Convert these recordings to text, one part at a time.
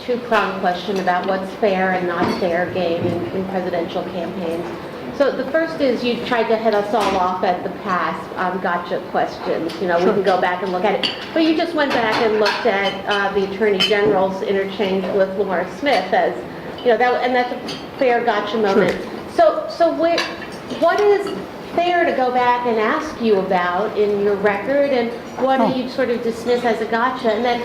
two-pronged question about what's fair and not fair game in presidential campaigns. So the first is you tried to head us all off at the past on gotcha questions. You know, we can go back and look at it. But you just went back and looked at the Attorney General's interchange with Lamar Smith as, you know, and that's a fair gotcha moment. Sure. So what is fair to go back and ask you about in your record, and what do you sort of dismiss as a gotcha? And then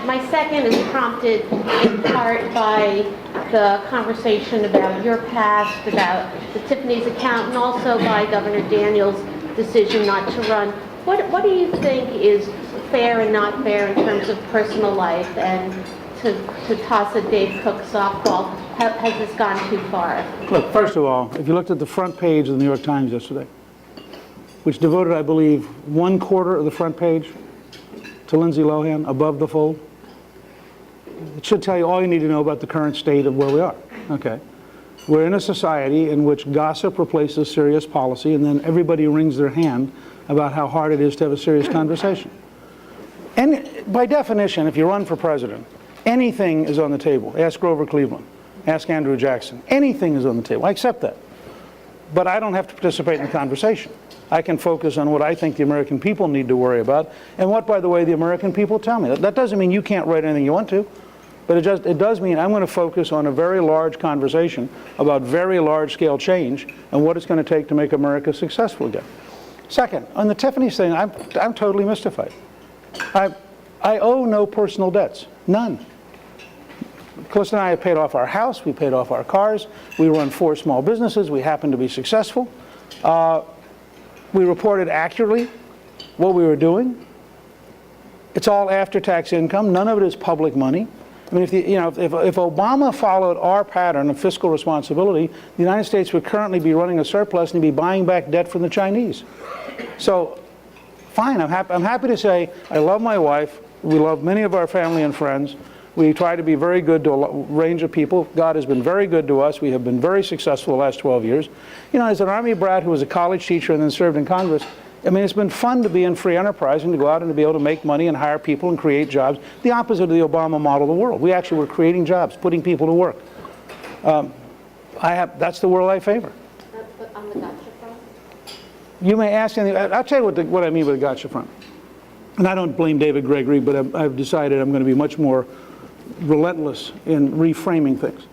my second is prompted in part by the conversation about your past, about the Tiffany's account, and also by Governor Daniels' decision not to run. What do you think is fair and not fair in terms of personal life? And to toss a Dave Cook softball, has this gone too far? Look, first of all, if you looked at the front page of the New York Times yesterday, which devoted, I believe, 1/4 of the front page to Lindsay Lohan above the fold, it should tell you all you need to know about the current state of where we are. Okay, we're in a society in which gossip replaces serious policy, and then everybody wrings their hand about how hard it is to have a serious conversation. And by definition, if you run for president, anything is on the table. Ask Grover Cleveland. Ask Andrew Jackson. Anything is on the table. I accept that. But I don't have to participate in the conversation. I can focus on what I think the American people need to worry about, and what, by the way, the American people tell me. That doesn't mean you can't write anything you want to, but it does mean I'm going to focus on a very large conversation about very large-scale change and what it's going to take to make America successful again. Second, on the Tiffany's thing, I'm totally mystified. I owe no personal debts. None. Calista and I have paid off our house, we paid off our cars, we run 4 small businesses, we happen to be successful. We reported accurately what we were doing. It's all after-tax income, none of it is public money. I mean, if Obama followed our pattern of fiscal responsibility, the United States would currently be running a surplus and be buying back debt from the Chinese. So, fine, I'm happy to say I love my wife, we love many of our family and friends. We try to be very good to a range of people. God has been very good to us. We have been very successful the last 12 years. You know, as an Army brat who was a college teacher and then served in Congress, I mean, it's been fun to be in free enterprise and to go out and to be able to make money and hire people and create jobs. The opposite of the Obama model of the world. We actually were creating jobs, putting people to work. That's the world I favor. But on the gotcha front? You may ask anything. I'll tell you what I mean by the gotcha front. And I don't blame David Gregory, but I've decided I'm going to be much more relentless in reframing things.